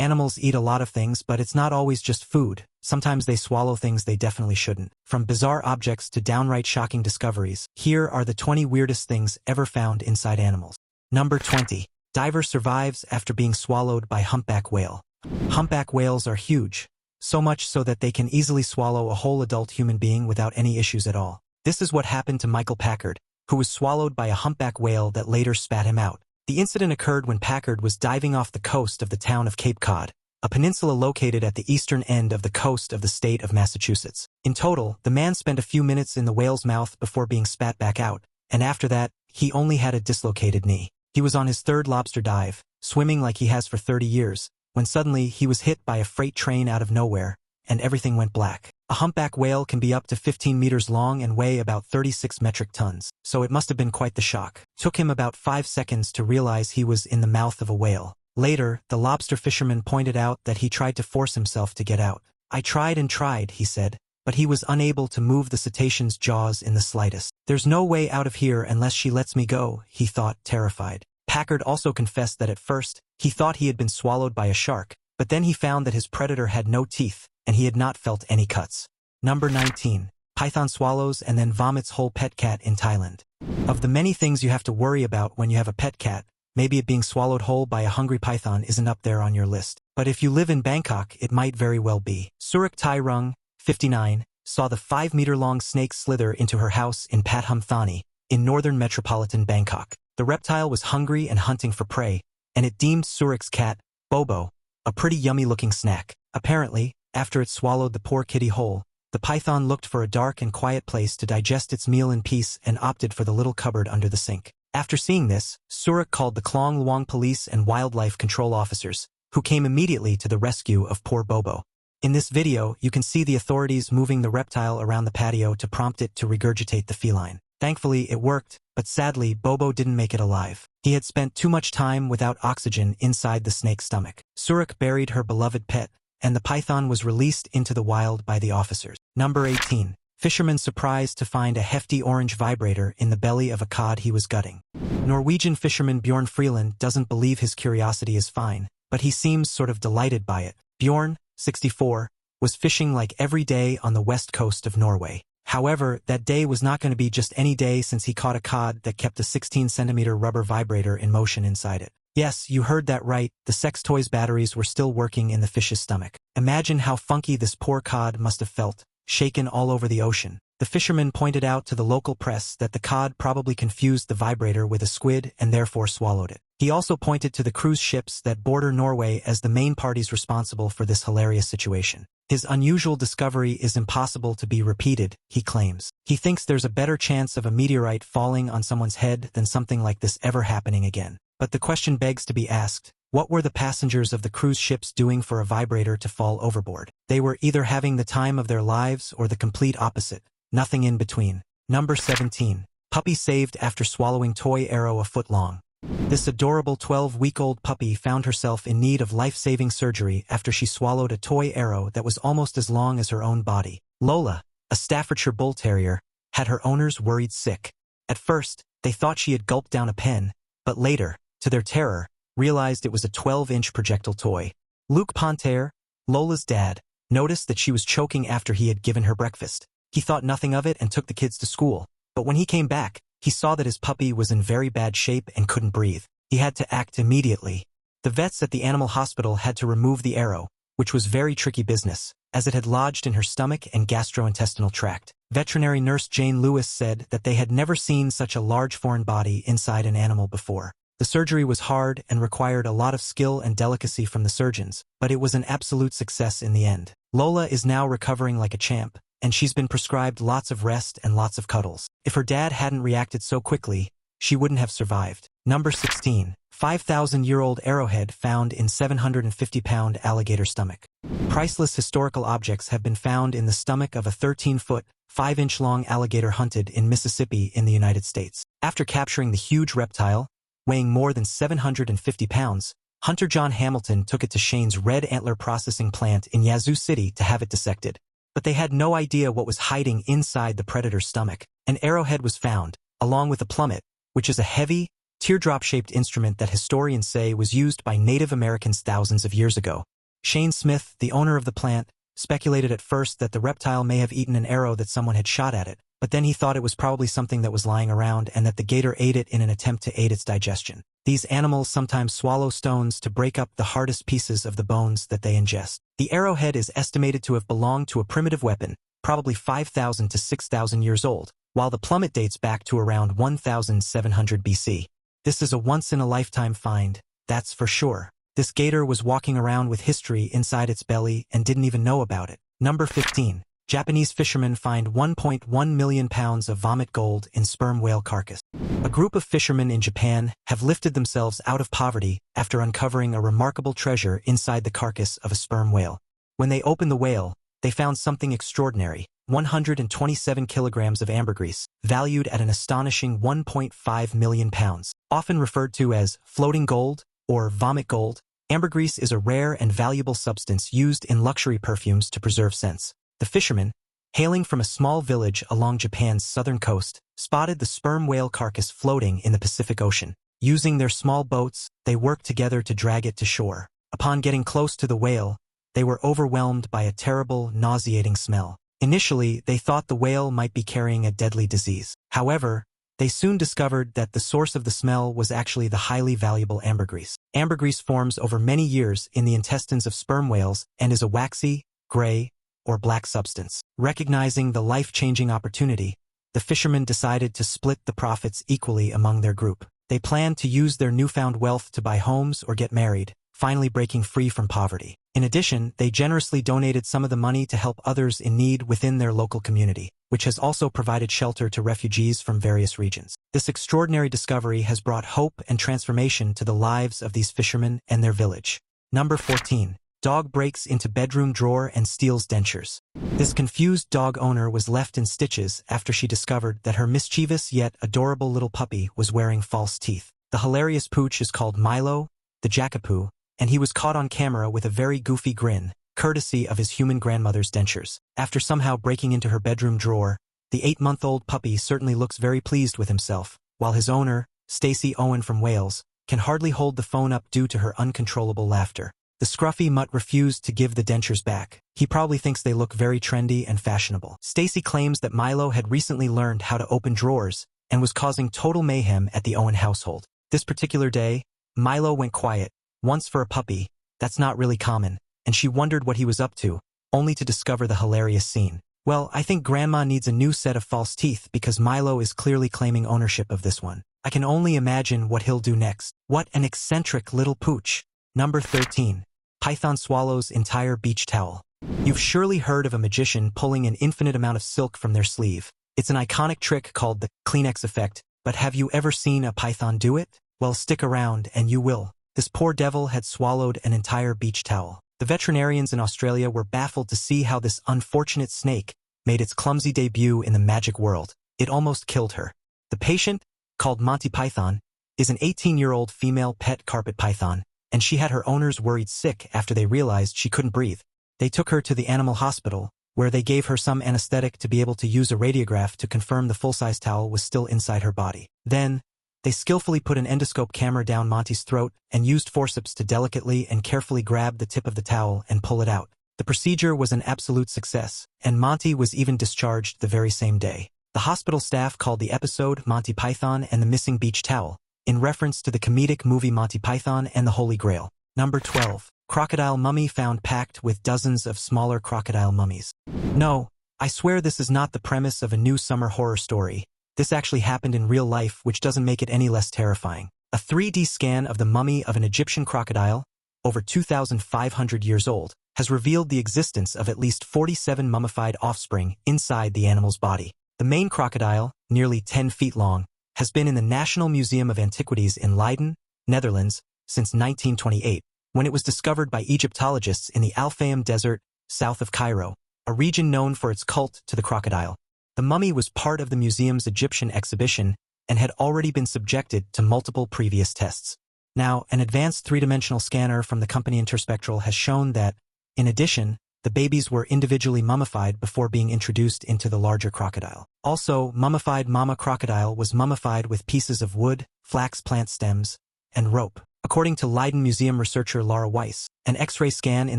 Animals eat a lot of things, but it's not always just food. Sometimes they swallow things they definitely shouldn't. From bizarre objects to downright shocking discoveries, here are the 20 weirdest things ever found inside animals. Number 20. Diver survives after being swallowed by humpback whale. Humpback whales are huge, so much so that they can easily swallow a whole adult human being without any issues at all. This is what happened to Michael Packard, who was swallowed by a humpback whale that later spat him out. The incident occurred when Packard was diving off the coast of the town of Cape Cod, a peninsula located at the eastern end of the coast of the state of Massachusetts. In total, the man spent a few minutes in the whale's mouth before being spat back out, and after that, he only had a dislocated knee. He was on his third lobster dive, swimming like he has for 30 years, when suddenly he was hit by a freight train out of nowhere, and everything went black. A humpback whale can be up to 15 meters long and weigh about 36 metric tons, so it must have been quite the shock. Took him about 5 seconds to realize he was in the mouth of a whale. Later, the lobster fisherman pointed out that he tried to force himself to get out. "I tried and tried," he said, but he was unable to move the cetacean's jaws in the slightest. "There's no way out of here unless she lets me go," he thought, terrified. Packard also confessed that at first, he thought he had been swallowed by a shark, but then he found that his predator had no teeth, and he had not felt any cuts. Number 19. Python swallows and then vomits whole pet cat in Thailand. Of the many things you have to worry about when you have a pet cat, maybe it being swallowed whole by a hungry python isn't up there on your list. But if you live in Bangkok, it might very well be. Surak Thai Rung, 59, saw the 5-meter-long snake slither into her house in Pathum Thani, in northern metropolitan Bangkok. The reptile was hungry and hunting for prey, and it deemed Surak's cat, Bobo, a pretty yummy-looking snack. Apparently, after it swallowed the poor kitty whole, the python looked for a dark and quiet place to digest its meal in peace and opted for the little cupboard under the sink. After seeing this, Surak called the Klong Luang police and wildlife control officers, who came immediately to the rescue of poor Bobo. In this video, you can see the authorities moving the reptile around the patio to prompt it to regurgitate the feline. Thankfully, it worked, but sadly, Bobo didn't make it alive. He had spent too much time without oxygen inside the snake's stomach. Surak buried her beloved pet, and the python was released into the wild by the officers. Number 18. Fisherman surprised to find a hefty orange vibrator in the belly of a cod he was gutting. Norwegian fisherman Bjorn Freeland doesn't believe his curiosity is fine, but he seems sort of delighted by it. Bjorn, 64, was fishing like every day on the west coast of Norway. However, that day was not going to be just any day since he caught a cod that kept a 16-centimeter rubber vibrator in motion inside it. Yes, you heard that right, the sex toy's batteries were still working in the fish's stomach. Imagine how funky this poor cod must have felt, shaken all over the ocean. The fisherman pointed out to the local press that the cod probably confused the vibrator with a squid and therefore swallowed it. He also pointed to the cruise ships that border Norway as the main parties responsible for this hilarious situation. His unusual discovery is impossible to be repeated, he claims. He thinks there's a better chance of a meteorite falling on someone's head than something like this ever happening again. But the question begs to be asked, what were the passengers of the cruise ships doing for a vibrator to fall overboard? They were either having the time of their lives or the complete opposite, nothing in between. Number 17. Puppy saved after swallowing toy arrow a foot long. This adorable 12-week-old puppy found herself in need of life-saving surgery after she swallowed a toy arrow that was almost as long as her own body. Lola, a Staffordshire Bull Terrier, had her owners worried sick. At first, they thought she had gulped down a pen, but later, to their terror, realized it was a 12-inch projectile toy. Luke Pontaire, Lola's dad, noticed that she was choking after he had given her breakfast. He thought nothing of it and took the kids to school. But when he came back, he saw that his puppy was in very bad shape and couldn't breathe. He had to act immediately. The vets at the animal hospital had to remove the arrow, which was very tricky business, as it had lodged in her stomach and gastrointestinal tract. Veterinary nurse Jane Lewis said that they had never seen such a large foreign body inside an animal before. The surgery was hard and required a lot of skill and delicacy from the surgeons, but it was an absolute success in the end. Lola is now recovering like a champ, and she's been prescribed lots of rest and lots of cuddles. If her dad hadn't reacted so quickly, she wouldn't have survived. Number 16. 5,000-year-old arrowhead found in 750-pound alligator stomach. Priceless historical objects have been found in the stomach of a 13-foot, 5-inch-long alligator hunted in Mississippi in the United States. After capturing the huge reptile, weighing more than 750 pounds, Hunter John Hamilton took it to Shane's Red Antler processing plant in Yazoo City to have it dissected. But they had no idea what was hiding inside the predator's stomach. An arrowhead was found, along with a plummet, which is a heavy, teardrop-shaped instrument that historians say was used by Native Americans thousands of years ago. Shane Smith, the owner of the plant, speculated at first that the reptile may have eaten an arrow that someone had shot at it, but then he thought it was probably something that was lying around and that the gator ate it in an attempt to aid its digestion. These animals sometimes swallow stones to break up the hardest pieces of the bones that they ingest. The arrowhead is estimated to have belonged to a primitive weapon, probably 5,000 to 6,000 years old, while the plummet dates back to around 1,700 BC. This is a once-in-a-lifetime find, that's for sure. This gator was walking around with history inside its belly and didn't even know about it. Number 15. Japanese fishermen find 1.1 million pounds of vomit gold in sperm whale carcass. A group of fishermen in Japan have lifted themselves out of poverty after uncovering a remarkable treasure inside the carcass of a sperm whale. When they opened the whale, they found something extraordinary: 127 kilograms of ambergris, valued at an astonishing 1.5 million pounds. Often referred to as floating gold or vomit gold, ambergris is a rare and valuable substance used in luxury perfumes to preserve scents. The fishermen, hailing from a small village along Japan's southern coast, spotted the sperm whale carcass floating in the Pacific Ocean. Using their small boats, they worked together to drag it to shore. Upon getting close to the whale, they were overwhelmed by a terrible, nauseating smell. Initially, they thought the whale might be carrying a deadly disease. However, they soon discovered that the source of the smell was actually the highly valuable ambergris. Ambergris forms over many years in the intestines of sperm whales and is a waxy, gray, or black substance. Recognizing the life-changing opportunity, the fishermen decided to split the profits equally among their group. They planned to use their newfound wealth to buy homes or get married, finally breaking free from poverty. In addition, they generously donated some of the money to help others in need within their local community, which has also provided shelter to refugees from various regions. This extraordinary discovery has brought hope and transformation to the lives of these fishermen and their village. Number 14. Dog breaks into bedroom drawer and steals dentures. This confused dog owner was left in stitches after she discovered that her mischievous yet adorable little puppy was wearing false teeth. The hilarious pooch is called Milo, the Jackapoo, and he was caught on camera with a very goofy grin, courtesy of his human grandmother's dentures. After somehow breaking into her bedroom drawer, the 8-month-old puppy certainly looks very pleased with himself, while his owner, Stacey Owen from Wales, can hardly hold the phone up due to her uncontrollable laughter. The scruffy mutt refused to give the dentures back. He probably thinks they look very trendy and fashionable. Stacey claims that Milo had recently learned how to open drawers and was causing total mayhem at the Owen household. This particular day, Milo went quiet. Once for a puppy, that's not really common, and she wondered what he was up to, only to discover the hilarious scene. Well, I think Grandma needs a new set of false teeth because Milo is clearly claiming ownership of this one. I can only imagine what he'll do next. What an eccentric little pooch. Number 13. Python swallows entire beach towel. You've surely heard of a magician pulling an infinite amount of silk from their sleeve. It's an iconic trick called the Kleenex effect, but have you ever seen a python do it? Well, stick around and you will. This poor devil had swallowed an entire beach towel. The veterinarians in Australia were baffled to see how this unfortunate snake made its clumsy debut in the magic world. It almost killed her. The patient, called Monty Python, is an 18-year-old female pet carpet python, and she had her owners worried sick after they realized she couldn't breathe. They took her to the animal hospital, where they gave her some anesthetic to be able to use a radiograph to confirm the full-size towel was still inside her body. Then, they skillfully put an endoscope camera down Monty's throat and used forceps to delicately and carefully grab the tip of the towel and pull it out. The procedure was an absolute success, and Monty was even discharged the very same day. The hospital staff called the episode Monty Python and the Missing Beach Towel, in reference to the comedic movie Monty Python and the Holy Grail. Number 12. Crocodile mummy found packed with dozens of smaller crocodile mummies. No, I swear this is not the premise of a new summer horror story. This actually happened in real life, which doesn't make it any less terrifying. A 3D scan of the mummy of an Egyptian crocodile, over 2,500 years old, has revealed the existence of at least 47 mummified offspring inside the animal's body. The main crocodile, nearly 10 feet long, has been in the National Museum of Antiquities in Leiden, Netherlands, since 1928, when it was discovered by Egyptologists in the Al Fayum Desert, south of Cairo, a region known for its cult to the crocodile. The mummy was part of the museum's Egyptian exhibition and had already been subjected to multiple previous tests. Now, an advanced three-dimensional scanner from the company Interspectral has shown that, in addition, the babies were individually mummified before being introduced into the larger crocodile. Also, mummified mama crocodile was mummified with pieces of wood, flax plant stems, and rope. According to Leiden Museum researcher Laura Weiss, an X-ray scan in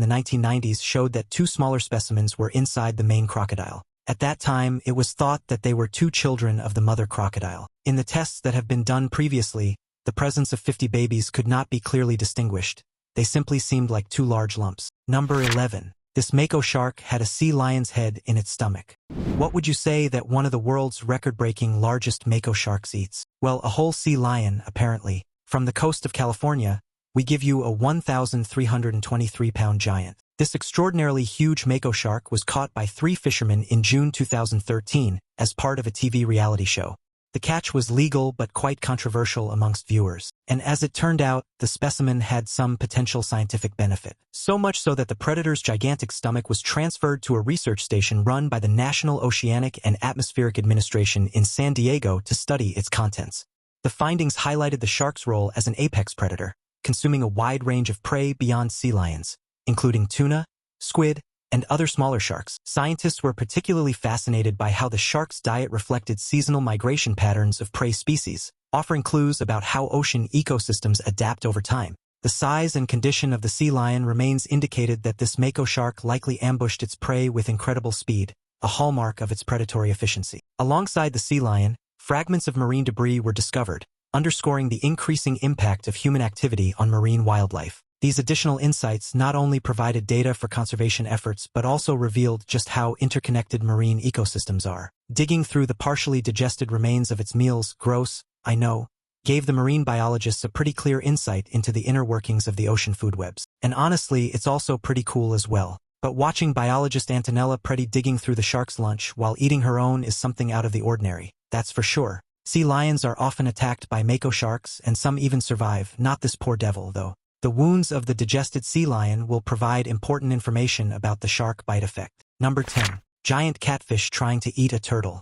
the 1990s showed that two smaller specimens were inside the main crocodile. At that time, it was thought that they were two children of the mother crocodile. In the tests that have been done previously, the presence of 50 babies could not be clearly distinguished. They simply seemed like two large lumps. Number 11. This Mako shark had a sea lion's head in its stomach. What would you say that one of the world's record-breaking largest Mako sharks eats? Well, a whole sea lion, apparently. From the coast of California, we give you a 1,323-pound giant. This extraordinarily huge Mako shark was caught by 3 fishermen in June 2013 as part of a TV reality show. The catch was legal but quite controversial amongst viewers, and as it turned out, the specimen had some potential scientific benefit. So much so that the predator's gigantic stomach was transferred to a research station run by the National Oceanic and Atmospheric Administration in San Diego to study its contents. The findings highlighted the shark's role as an apex predator, consuming a wide range of prey beyond sea lions, including tuna, squid, and other smaller sharks. Scientists were particularly fascinated by how the shark's diet reflected seasonal migration patterns of prey species, offering clues about how ocean ecosystems adapt over time. The size and condition of the sea lion remains indicated that this Mako shark likely ambushed its prey with incredible speed, a hallmark of its predatory efficiency. Alongside the sea lion, fragments of marine debris were discovered, underscoring the increasing impact of human activity on marine wildlife. These additional insights not only provided data for conservation efforts but also revealed just how interconnected marine ecosystems are. Digging through the partially digested remains of its meals, gross, I know, gave the marine biologists a pretty clear insight into the inner workings of the ocean food webs. And honestly, it's also pretty cool as well. But watching biologist Antonella Preti digging through the shark's lunch while eating her own is something out of the ordinary, that's for sure. Sea lions are often attacked by Mako sharks and some even survive, not this poor devil though. The wounds of the digested sea lion will provide important information about the shark bite effect. Number 10. Giant catfish trying to eat a turtle.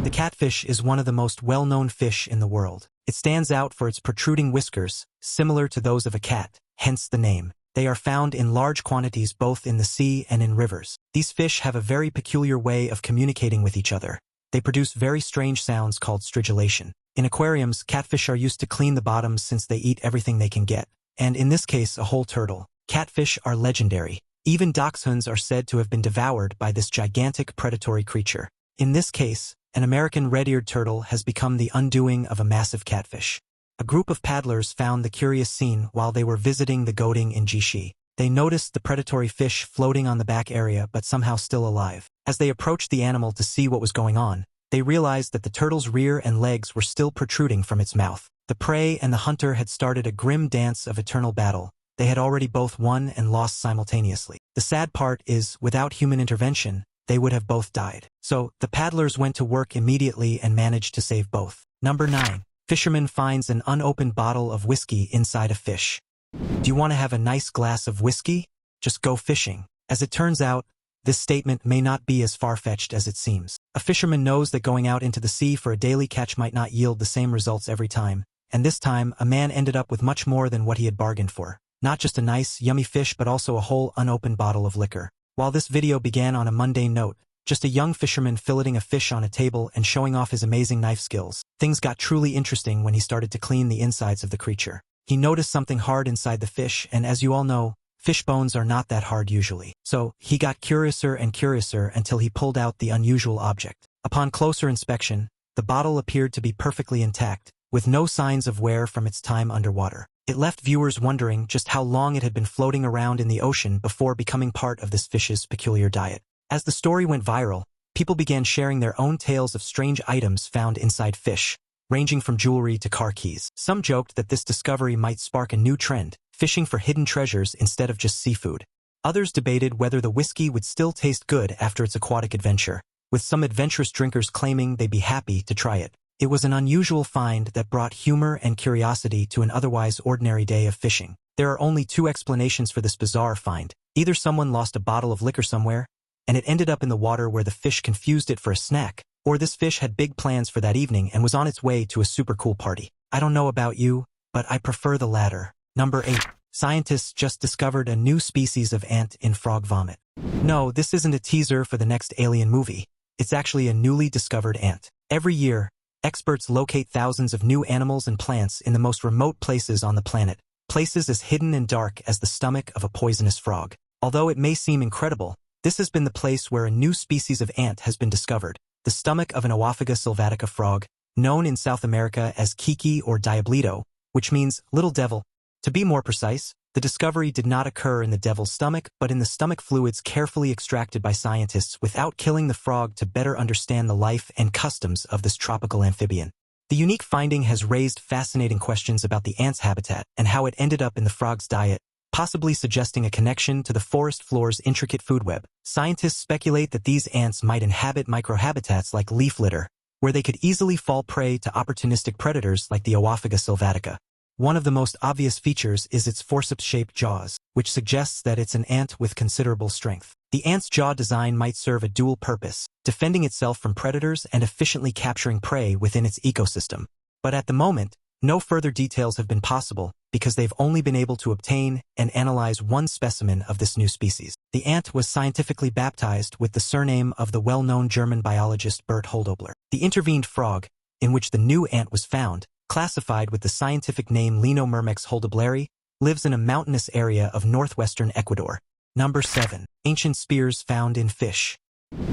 The catfish is one of the most well-known fish in the world. It stands out for its protruding whiskers, similar to those of a cat, hence the name. They are found in large quantities both in the sea and in rivers. These fish have a very peculiar way of communicating with each other. They produce very strange sounds called stridulation. In aquariums, catfish are used to clean the bottoms since they eat everything they can get. And in this case, a whole turtle. Catfish are legendary. Even dachshunds are said to have been devoured by this gigantic predatory creature. In this case, an American red-eared turtle has become the undoing of a massive catfish. A group of paddlers found the curious scene while they were visiting the Goding in Jishi. They noticed the predatory fish floating on the back area but somehow still alive. As they approached the animal to see what was going on, they realized that the turtle's rear and legs were still protruding from its mouth. The prey and the hunter had started a grim dance of eternal battle. They had already both won and lost simultaneously. The sad part is, without human intervention, they would have both died. So, the paddlers went to work immediately and managed to save both. Number 9. Fisherman finds an unopened bottle of whiskey inside a fish. Do you want to have a nice glass of whiskey? Just go fishing. As it turns out, this statement may not be as far-fetched as it seems. A fisherman knows that going out into the sea for a daily catch might not yield the same results every time. And this time, a man ended up with much more than what he had bargained for. Not just a nice, yummy fish but also a whole unopened bottle of liquor. While this video began on a mundane note, just a young fisherman filleting a fish on a table and showing off his amazing knife skills, things got truly interesting when he started to clean the insides of the creature. He noticed something hard inside the fish, and as you all know, fish bones are not that hard usually. So, he got curiouser and curiouser until he pulled out the unusual object. Upon closer inspection, the bottle appeared to be perfectly intact, with no signs of wear from its time underwater. It left viewers wondering just how long it had been floating around in the ocean before becoming part of this fish's peculiar diet. As the story went viral, people began sharing their own tales of strange items found inside fish, ranging from jewelry to car keys. Some joked that this discovery might spark a new trend, fishing for hidden treasures instead of just seafood. Others debated whether the whiskey would still taste good after its aquatic adventure, with some adventurous drinkers claiming they'd be happy to try it. It was an unusual find that brought humor and curiosity to an otherwise ordinary day of fishing. There are only two explanations for this bizarre find. Either someone lost a bottle of liquor somewhere, and it ended up in the water where the fish confused it for a snack, or this fish had big plans for that evening and was on its way to a super cool party. I don't know about you, but I prefer the latter. Number 8. Scientists just discovered a new species of ant in frog vomit. No, this isn't a teaser for the next Alien movie. It's actually a newly discovered ant. Every year, experts locate thousands of new animals and plants in the most remote places on the planet, places as hidden and dark as the stomach of a poisonous frog. Although it may seem incredible, this has been the place where a new species of ant has been discovered, the stomach of an Oophaga sylvatica frog, known in South America as Kiki or Diablito, which means little devil. To be more precise, the discovery did not occur in the devil's stomach, but in the stomach fluids carefully extracted by scientists without killing the frog to better understand the life and customs of this tropical amphibian. The unique finding has raised fascinating questions about the ant's habitat and how it ended up in the frog's diet, possibly suggesting a connection to the forest floor's intricate food web. Scientists speculate that these ants might inhabit microhabitats like leaf litter, where they could easily fall prey to opportunistic predators like the Oophaga sylvatica. One of the most obvious features is its forceps-shaped jaws, which suggests that it's an ant with considerable strength. The ant's jaw design might serve a dual purpose, defending itself from predators and efficiently capturing prey within its ecosystem. But at the moment, no further details have been possible because they've only been able to obtain and analyze one specimen of this new species. The ant was scientifically baptized with the surname of the well-known German biologist Bert Holdobler. The intervened frog, in which the new ant was found, classified with the scientific name Linomyrmex holdobleri, lives in a mountainous area of northwestern Ecuador. Number 7. Ancient spears found in fish.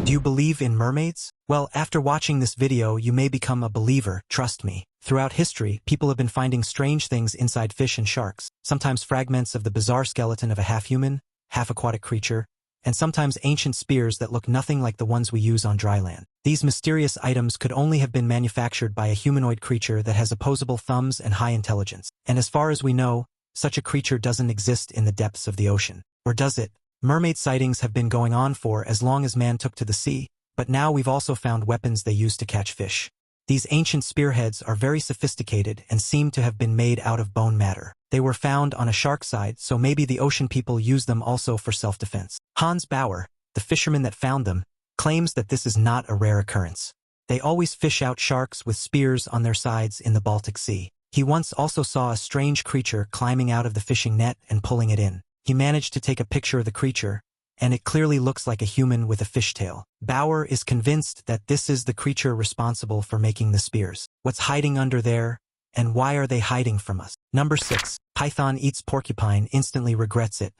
Do you believe in mermaids? Well, after watching this video, you may become a believer, trust me. Throughout history, people have been finding strange things inside fish and sharks, sometimes fragments of the bizarre skeleton of a half-human, half-aquatic creature, and sometimes ancient spears that look nothing like the ones we use on dry land. These mysterious items could only have been manufactured by a humanoid creature that has opposable thumbs and high intelligence. And as far as we know, such a creature doesn't exist in the depths of the ocean. Or does it? Mermaid sightings have been going on for as long as man took to the sea, but now we've also found weapons they use to catch fish. These ancient spearheads are very sophisticated and seem to have been made out of bone matter. They were found on a shark side, so maybe the ocean people use them also for self-defense. Hans Bauer, the fisherman that found them, claims that this is not a rare occurrence. They always fish out sharks with spears on their sides in the Baltic Sea. He once also saw a strange creature climbing out of the fishing net and pulling it in. He managed to take a picture of the creature, and it clearly looks like a human with a fishtail. Bauer is convinced that this is the creature responsible for making the spears. What's hiding under there, and why are they hiding from us? Number 6. Python eats porcupine, instantly regrets it.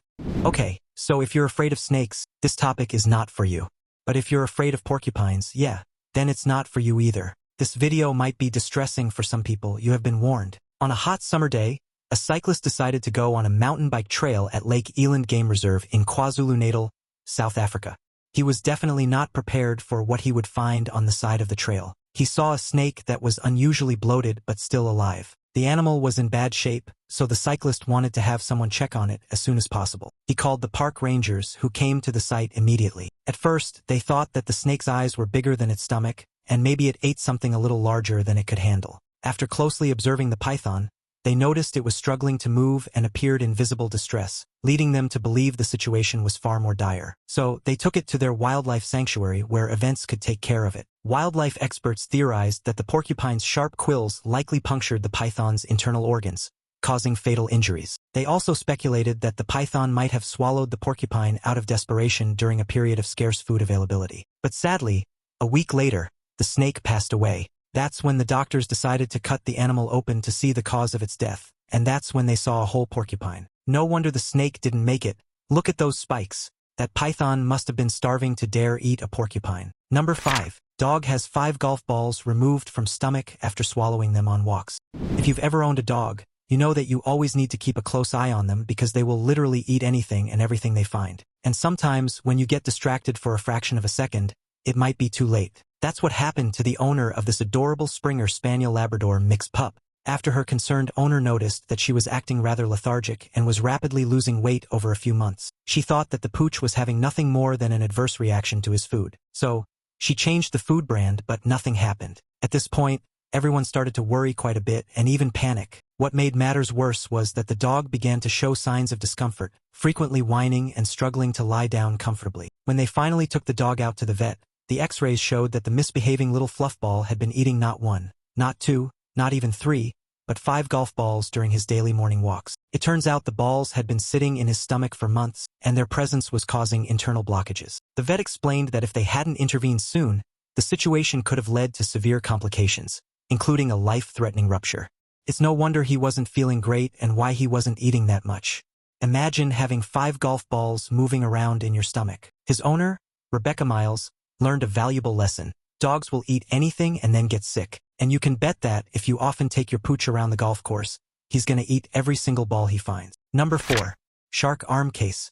Okay, so if you're afraid of snakes, this topic is not for you. But if you're afraid of porcupines, yeah, then it's not for you either. This video might be distressing for some people, you have been warned. On a hot summer day, a cyclist decided to go on a mountain bike trail at Lake Eland Game Reserve in KwaZulu-Natal, South Africa. He was definitely not prepared for what he would find on the side of the trail. He saw a snake that was unusually bloated but still alive. The animal was in bad shape, so the cyclist wanted to have someone check on it as soon as possible. He called the park rangers, who came to the site immediately. At first, they thought that the snake's eyes were bigger than its stomach, and maybe it ate something a little larger than it could handle. After closely observing the python, they noticed it was struggling to move and appeared in visible distress, leading them to believe the situation was far more dire. So, they took it to their wildlife sanctuary where events could take care of it. Wildlife experts theorized that the porcupine's sharp quills likely punctured the python's internal organs, causing fatal injuries. They also speculated that the python might have swallowed the porcupine out of desperation during a period of scarce food availability. But sadly, a week later, the snake passed away. That's when the doctors decided to cut the animal open to see the cause of its death, and that's when they saw a whole porcupine. No wonder the snake didn't make it. Look at those spikes. That python must have been starving to dare eat a porcupine. Number 5. Dog has 5 golf balls removed from stomach after swallowing them on walks. If you've ever owned a dog, you know that you always need to keep a close eye on them because they will literally eat anything and everything they find. And sometimes, when you get distracted for a fraction of a second, it might be too late. That's what happened to the owner of this adorable Springer Spaniel Labrador mixed pup. After her concerned owner noticed that she was acting rather lethargic and was rapidly losing weight over a few months, she thought that the pooch was having nothing more than an adverse reaction to his food. So, she changed the food brand, but nothing happened. At this point, everyone started to worry quite a bit and even panic. What made matters worse was that the dog began to show signs of discomfort, frequently whining and struggling to lie down comfortably. When they finally took the dog out to the vet, the x-rays showed that the misbehaving little fluffball had been eating not 1, not 2, not even 3, but 5 golf balls during his daily morning walks. It turns out the balls had been sitting in his stomach for months, and their presence was causing internal blockages. The vet explained that if they hadn't intervened soon, the situation could have led to severe complications, including a life-threatening rupture. It's no wonder he wasn't feeling great and why he wasn't eating that much. Imagine having 5 golf balls moving around in your stomach. His owner, Rebecca Miles, learned a valuable lesson. Dogs will eat anything and then get sick. And you can bet that if you often take your pooch around the golf course, he's gonna eat every single ball he finds. Number 4. Shark arm case.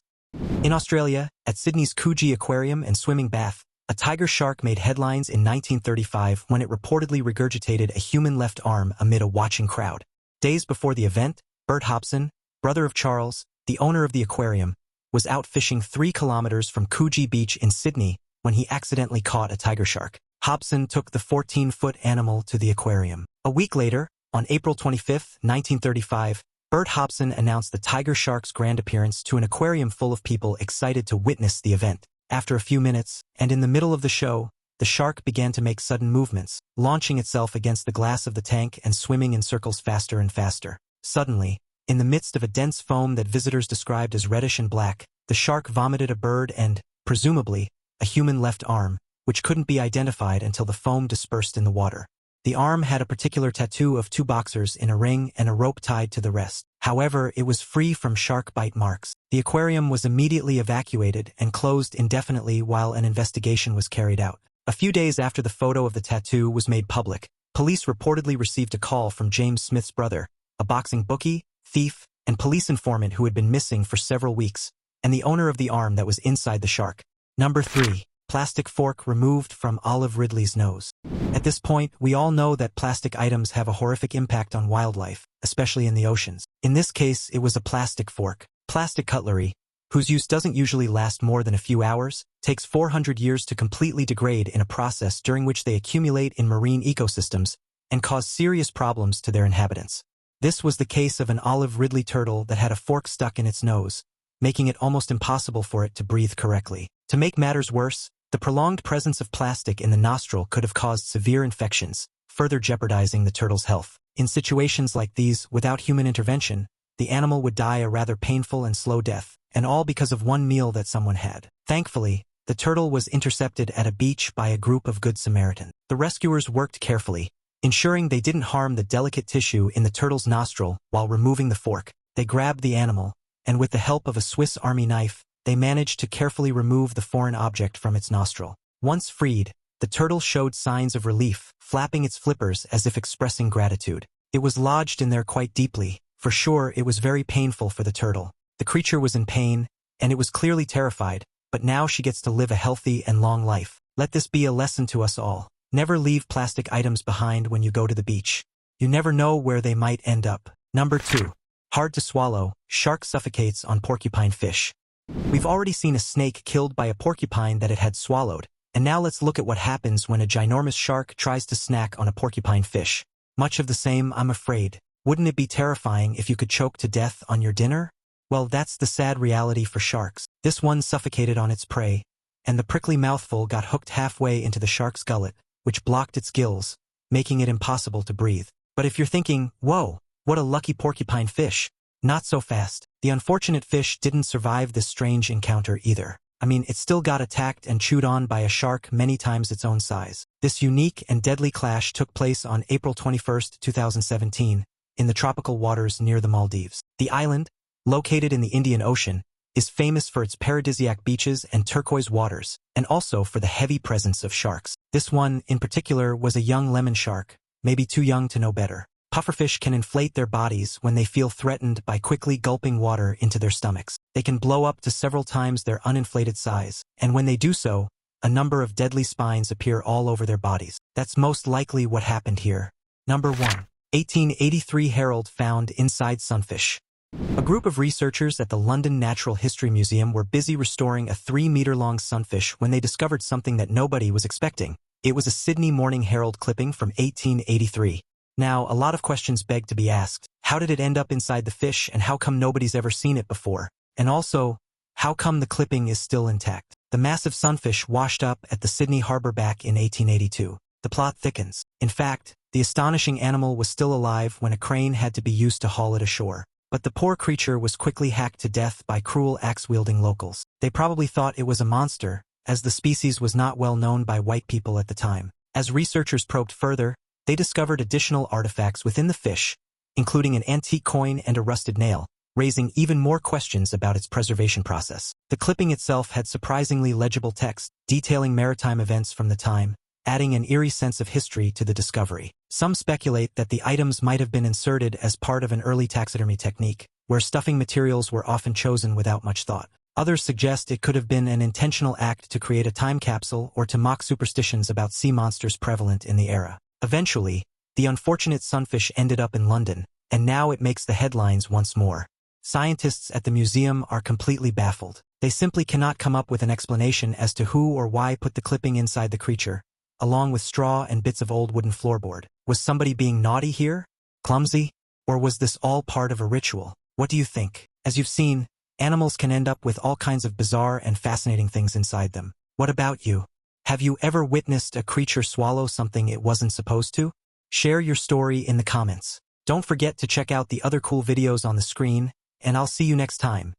In Australia, at Sydney's Coogee Aquarium and Swimming Bath, a tiger shark made headlines in 1935 when it reportedly regurgitated a human left arm amid a watching crowd. Days before the event, Bert Hobson, brother of Charles, the owner of the aquarium, was out fishing 3 kilometers from Coogee Beach in Sydney when he accidentally caught a tiger shark. Hobson took the 14-foot animal to the aquarium. A week later, on April 25, 1935, Bert Hobson announced the tiger shark's grand appearance to an aquarium full of people excited to witness the event. After a few minutes, and in the middle of the show, the shark began to make sudden movements, launching itself against the glass of the tank and swimming in circles faster and faster. Suddenly, in the midst of a dense foam that visitors described as reddish and black, the shark vomited a bird and, presumably, a human left arm, which couldn't be identified until the foam dispersed in the water. The arm had a particular tattoo of 2 boxers in a ring and a rope tied to the rest. However, it was free from shark bite marks. The aquarium was immediately evacuated and closed indefinitely while an investigation was carried out. A few days after the photo of the tattoo was made public, police reportedly received a call from James Smith's brother, a boxing bookie, thief, and police informant who had been missing for several weeks, and the owner of the arm that was inside the shark. Number 3. Plastic fork removed from Olive Ridley's nose. At this point, we all know that plastic items have a horrific impact on wildlife, especially in the oceans. In this case, it was a plastic fork. Plastic cutlery, whose use doesn't usually last more than a few hours, takes 400 years to completely degrade in a process during which they accumulate in marine ecosystems and cause serious problems to their inhabitants. This was the case of an Olive Ridley turtle that had a fork stuck in its nose, making it almost impossible for it to breathe correctly. To make matters worse, the prolonged presence of plastic in the nostril could have caused severe infections, further jeopardizing the turtle's health. In situations like these, without human intervention, the animal would die a rather painful and slow death, and all because of one meal that someone had. Thankfully, the turtle was intercepted at a beach by a group of Good Samaritans. The rescuers worked carefully, ensuring they didn't harm the delicate tissue in the turtle's nostril while removing the fork. They grabbed the animal, and with the help of a Swiss Army knife, they managed to carefully remove the foreign object from its nostril. Once freed, the turtle showed signs of relief, flapping its flippers as if expressing gratitude. It was lodged in there quite deeply. For sure, it was very painful for the turtle. The creature was in pain, and it was clearly terrified, but now she gets to live a healthy and long life. Let this be a lesson to us all. Never leave plastic items behind when you go to the beach. You never know where they might end up. Number 2. Hard to swallow, shark suffocates on porcupine fish. We've already seen a snake killed by a porcupine that it had swallowed, and now let's look at what happens when a ginormous shark tries to snack on a porcupine fish. Much of the same, I'm afraid. Wouldn't it be terrifying if you could choke to death on your dinner? Well, that's the sad reality for sharks. This one suffocated on its prey, and the prickly mouthful got hooked halfway into the shark's gullet, which blocked its gills, making it impossible to breathe. But if you're thinking, whoa, what a lucky porcupine fish, not so fast. The unfortunate fish didn't survive this strange encounter either. I mean, it still got attacked and chewed on by a shark many times its own size. This unique and deadly clash took place on April 21, 2017, in the tropical waters near the Maldives. The island, located in the Indian Ocean, is famous for its paradisiac beaches and turquoise waters, and also for the heavy presence of sharks. This one, in particular, was a young lemon shark, maybe too young to know better. Pufferfish can inflate their bodies when they feel threatened by quickly gulping water into their stomachs. They can blow up to several times their uninflated size, and when they do so, a number of deadly spines appear all over their bodies. That's most likely what happened here. Number 1. 1883 Herald found inside sunfish. A group of researchers at the London Natural History Museum were busy restoring a 3-meter-long sunfish when they discovered something that nobody was expecting. It was a Sydney Morning Herald clipping from 1883. Now, a lot of questions beg to be asked. How did it end up inside the fish, and how come nobody's ever seen it before? And also, how come the clipping is still intact? The massive sunfish washed up at the Sydney Harbour back in 1882. The plot thickens. In fact, the astonishing animal was still alive when a crane had to be used to haul it ashore. But the poor creature was quickly hacked to death by cruel axe-wielding locals. They probably thought it was a monster, as the species was not well known by white people at the time. As researchers probed further, they discovered additional artifacts within the fish, including an antique coin and a rusted nail, raising even more questions about its preservation process. The clipping itself had surprisingly legible text, detailing maritime events from the time, adding an eerie sense of history to the discovery. Some speculate that the items might have been inserted as part of an early taxidermy technique, where stuffing materials were often chosen without much thought. Others suggest it could have been an intentional act to create a time capsule or to mock superstitions about sea monsters prevalent in the era. Eventually, the unfortunate sunfish ended up in London, and now it makes the headlines once more. Scientists at the museum are completely baffled. They simply cannot come up with an explanation as to who or why put the clipping inside the creature, along with straw and bits of old wooden floorboard. Was somebody being naughty here? Clumsy? Or was this all part of a ritual? What do you think? As you've seen, animals can end up with all kinds of bizarre and fascinating things inside them. What about you? Have you ever witnessed a creature swallow something it wasn't supposed to? Share your story in the comments. Don't forget to check out the other cool videos on the screen, and I'll see you next time.